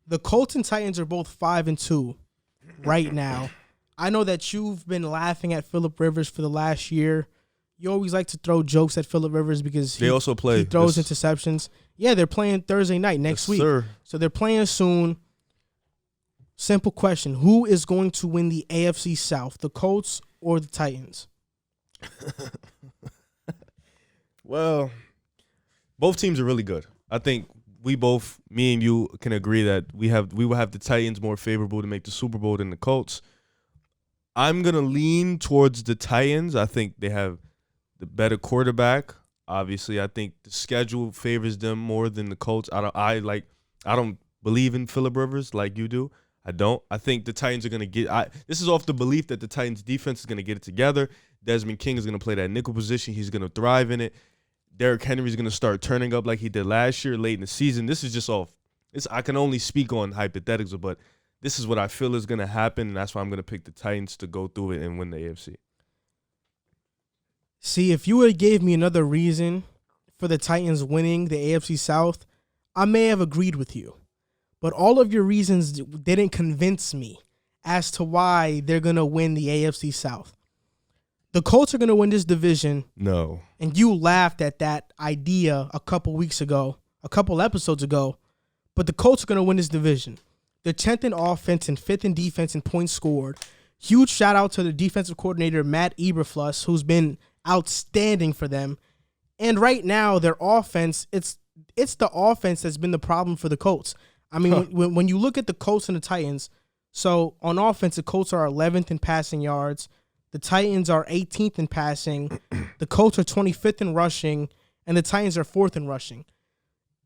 The Colts and Titans are both 5-2 right now. I know that you've been laughing at Phillip Rivers for the last year. You always like to throw jokes at Phillip Rivers because they also play. He throws interceptions. Yeah, they're playing Thursday night next week. Sir. So they're playing soon. Simple question. Who is going to win the AFC South, the Colts or the Titans? Well, both teams are really good. I think me and you can agree that we will have the Titans more favorable to make the Super Bowl than the Colts. I'm going to lean towards the Titans. I think they have the better quarterback. Obviously, I think the schedule favors them more than the Colts. I don't believe in Phillip Rivers like you do. I don't. I think the Titans are going to get this is off the belief that the Titans defense is going to get it together. Desmond King is going to play that nickel position. He's going to thrive in it. Derrick Henry is going to start turning up like he did last year late in the season. This is just off. I can only speak on hypotheticals, but this is what I feel is going to happen, and that's why I'm going to pick the Titans to go through it and win the AFC. See, if you would have gave me another reason for the Titans winning the AFC South, I may have agreed with you. But all of your reasons didn't convince me as to why they're going to win the AFC South. The Colts are going to win this division. No. And you laughed at that idea a couple episodes ago. But the Colts are going to win this division. They're 10th in offense and 5th in defense in points scored. Huge shout out to the defensive coordinator, Matt Eberflus, who's been outstanding for them. And right now, their offense, it's the offense that's been the problem for the Colts. I mean, when you look at the Colts and the Titans, so on offense, the Colts are 11th in passing yards. The Titans are 18th in passing. The Colts are 25th in rushing. And the Titans are 4th in rushing.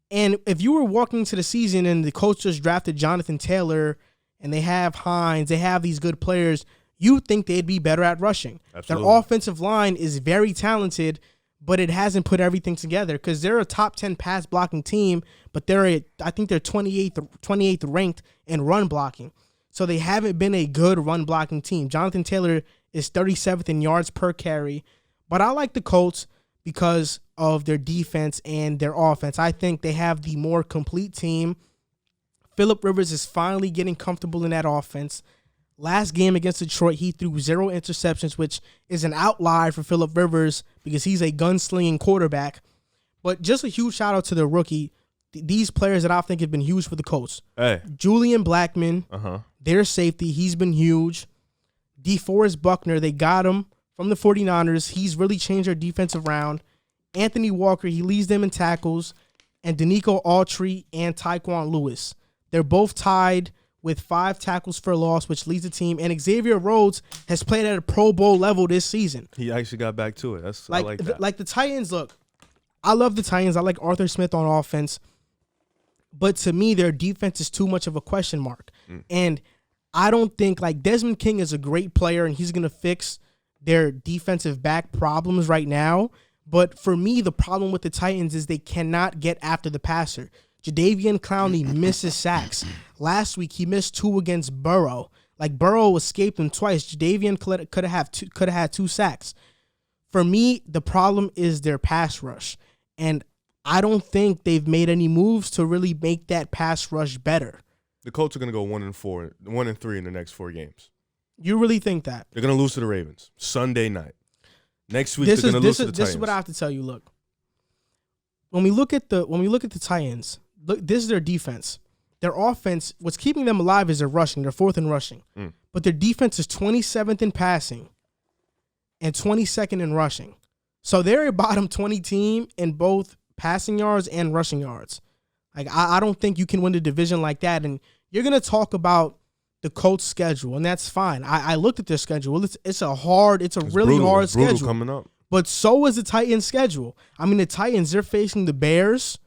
And if you were walking into the season and the Colts just drafted Jonathan Taylor and they have Hines, they have these good players, you think they'd be better at rushing. Absolutely. Their offensive line is very talented, but it hasn't put everything together because they're a top 10 pass blocking team, but I think they're 28th ranked in run blocking. So they haven't been a good run blocking team. Jonathan Taylor is 37th in yards per carry, but I like the Colts because of their defense and their offense. I think they have the more complete team. Phillip Rivers is finally getting comfortable in that offense. Last game against Detroit, he threw 0 interceptions, which is an outlier for Phillip Rivers because he's a gunslinging quarterback. But just a huge shout out to the rookie. These players that I think have been huge for the Colts. Hey. Julian Blackmon, their safety, he's been huge. DeForest Buckner, they got him from the 49ers. He's really changed their defensive round. Anthony Walker, he leads them in tackles. And Danico Autry and Tyquan Lewis. They're both tied with 5 tackles for loss, which leads the team. And Xavier Rhodes has played at a Pro Bowl level this season. He actually got back to it. I like that. Like the Titans, look, I love the Titans. I like Arthur Smith on offense. But to me, their defense is too much of a question mark. And I don't think, like, Desmond King is a great player, and he's going to fix their defensive back problems right now. But for me, the problem with the Titans is they cannot get after the passer. Jadeveon Clowney misses sacks. Last week, he missed 2 against Burrow. Like, Burrow escaped him twice. Jadeveon could have had 2 sacks. For me, the problem is their pass rush. And I don't think they've made any moves to really make that pass rush better. The Colts are going to go 1-3 in the next 4 games. You really think that? They're going to lose to the Ravens Sunday night. Next week, they're going to lose to the Titans. This is what I have to tell you. Look, when we look at the Titans, look, this is their defense. Their offense, what's keeping them alive is their rushing. They're 4th in rushing. But their defense is 27th in passing and 22nd in rushing. So they're a bottom 20 team in both passing yards and rushing yards. Like, I don't think you can win the division like that. And you're going to talk about the Colts schedule, and that's fine. I looked at their schedule. It's really brutal. hard It's brutal schedule coming up. But so is the Titans schedule. I mean, the Titans, they're facing the Bears,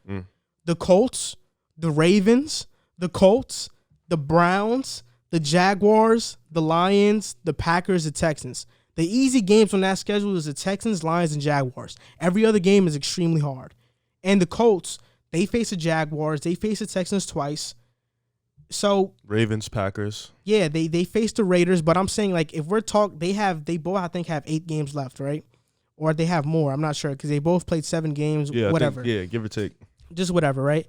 the Colts, the Ravens, the Colts, the Browns, the Jaguars, the Lions, the Packers, the Texans. The easy games on that schedule is the Texans, Lions, and Jaguars. Every other game is extremely hard. And the Colts, they face the Jaguars. They face the Texans twice. So Ravens, Packers. Yeah, they face the Raiders, but I'm saying, like, if we're talking, they both I think have 8 games left, right? Or they have more. I'm not sure because they both played 7 games. Yeah, whatever. Give or take. Just whatever, right?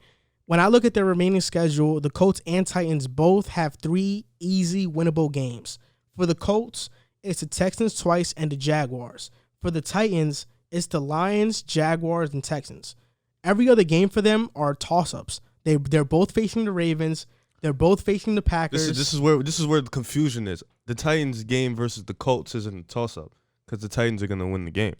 when I look at their remaining schedule, the Colts and Titans both have 3 easy winnable games. For the Colts, it's the Texans twice and the Jaguars. For the Titans, it's the Lions, Jaguars, and Texans. Every other game for them are toss-ups. They're both facing the Ravens. They're both facing the Packers. This is where the confusion is. The Titans game versus the Colts isn't a toss-up because the Titans are going to win the game.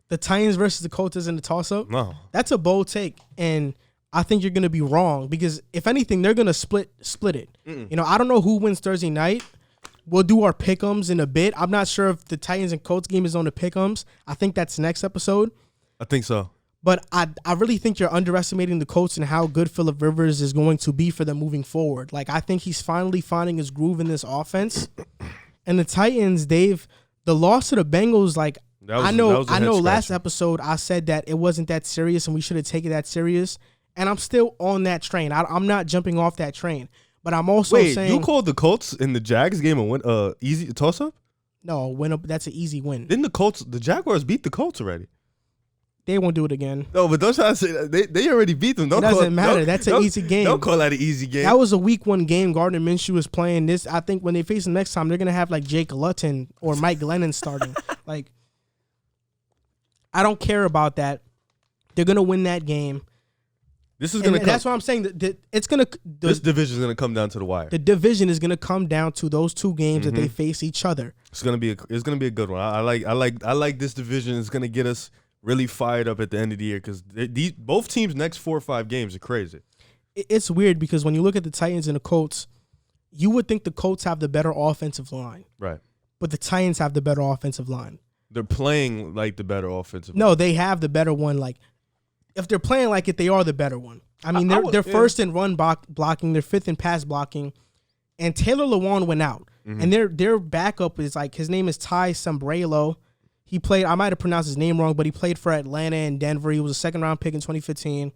The Titans versus the Colts isn't a toss-up? No. That's a bold take, and I think you're going to be wrong because, if anything, they're going to split it. Mm-mm. You know, I don't know who wins Thursday night. We'll do our pick'ems in a bit. I'm not sure if the Titans and Colts game is on the pick'ems. I think that's next episode. I think so. But I really think you're underestimating the Colts and how good Phillip Rivers is going to be for them moving forward. Like, I think he's finally finding his groove in this offense. And the Titans, the loss to the Bengals, like, I know last episode I said that it wasn't that serious and we should have taken that serious. And I'm still on that train. I'm not jumping off that train. But I'm also saying, you called the Colts in the Jags game a win, easy toss-up? No, that's an easy win. Didn't the Jaguars beat the Colts already? They won't do it again. No, but don't try to say that. They already beat them. It doesn't matter. That's an easy game. Don't call that an easy game. That was a week 1 game. Gardner Minshew was playing this. I think when they face them next time, they're going to have like Jake Luton or Mike Glennon starting. Like, I don't care about that. They're going to win that game. This is gonna. That's what I'm saying. It's gonna. This division is gonna come down to the wire. The division is gonna come down to those 2 games that they face each other. It's gonna be a good one. I like this division. It's gonna get us really fired up at the end of the year because both teams' next 4 or 5 games are crazy. It's weird because when you look at the Titans and the Colts, you would think the Colts have the better offensive line, right? But the Titans have the better offensive line. They're playing like the better offensive line. No, they have the better one. Like, if they're playing like it, they are the better one. I mean, they're first in run blocking, they're 5th in pass blocking, and Taylor Lewan went out, and their backup is like, his name is Ty Sombrello. He played. I might have pronounced his name wrong, but he played for Atlanta and Denver. He was a 2nd-round pick in 2015.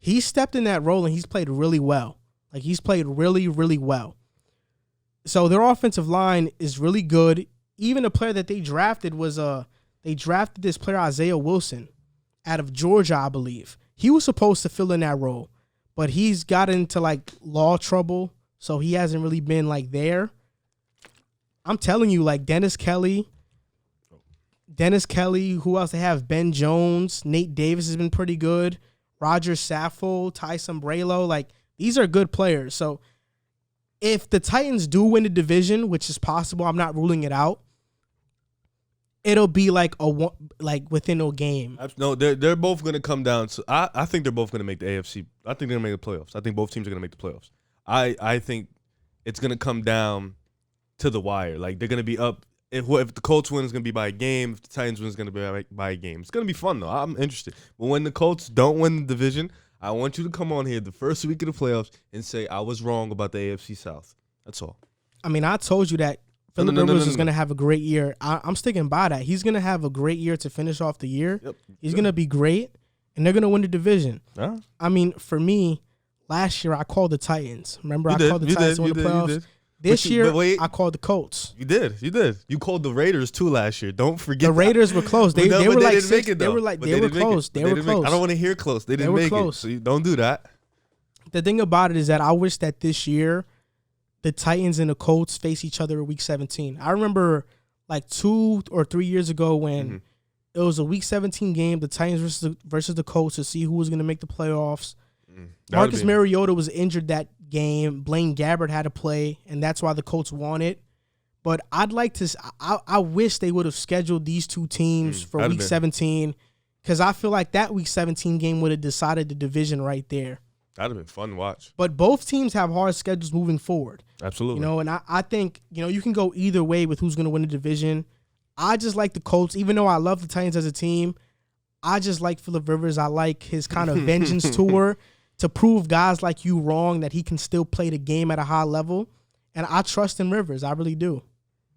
He stepped in that role and he's played really well. Like, he's played really, really well. So their offensive line is really good. Even a player that they drafted was they drafted this player Isaiah Wilson out of Georgia, I believe. He was supposed to fill in that role, but he's got into like law trouble, so he hasn't really been like there. I'm telling you, like Dennis Kelly, who else they have? Ben Jones, Nate Davis has been pretty good. Roger Saffold, Ty Sombrello, like these are good players. So if the Titans do win the division, which is possible, I'm not ruling it out. It'll be like within a game. No, they're both gonna come down. So I think they're both gonna make the AFC. I think they're gonna make the playoffs. I think both teams are gonna make the playoffs. I think it's gonna come down to the wire. Like they're gonna be up. If the Colts win, it's gonna be by a game. If the Titans win, it's gonna be by a game. It's gonna be fun though. I'm interested. But when the Colts don't win the division, I want you to come on here the first week of the playoffs and say I was wrong about the AFC South. That's all. I mean, I told you that Phillip Rivers is going to have a great year. I'm sticking by that. He's going to have a great year to finish off the year. Yep. He's going to be great, and they're going to win the division. Yeah. I mean, for me, last year I called the Titans. Remember, I called the Titans to win the playoffs. This year, I called the Colts. You did. You called the Raiders too last year. Don't forget. The Raiders were close. They were like didn't make it, though. They were close. They were close. I don't want to hear close. They didn't make it. So you don't do that. The thing about it is that I wish that this year the Titans and the Colts face each other in Week 17. I remember like 2 or 3 years ago when it was a Week 17 game, the Titans versus the Colts to see who was going to make the playoffs. Marcus Mariota was injured that game. Blaine Gabbert had to play, and that's why the Colts won it. But I'd like to – I wish they would have scheduled these 2 teams for Week 17 because I feel like that Week 17 game would have decided the division right there. That'd have been fun to watch. But both teams have hard schedules moving forward. Absolutely. You know, and I think, you know, you can go either way with who's going to win the division. I just like the Colts. Even though I love the Titans as a team, I just like Phillip Rivers. I like his kind of vengeance tour to prove guys like you wrong that he can still play the game at a high level. And I trust in Rivers. I really do.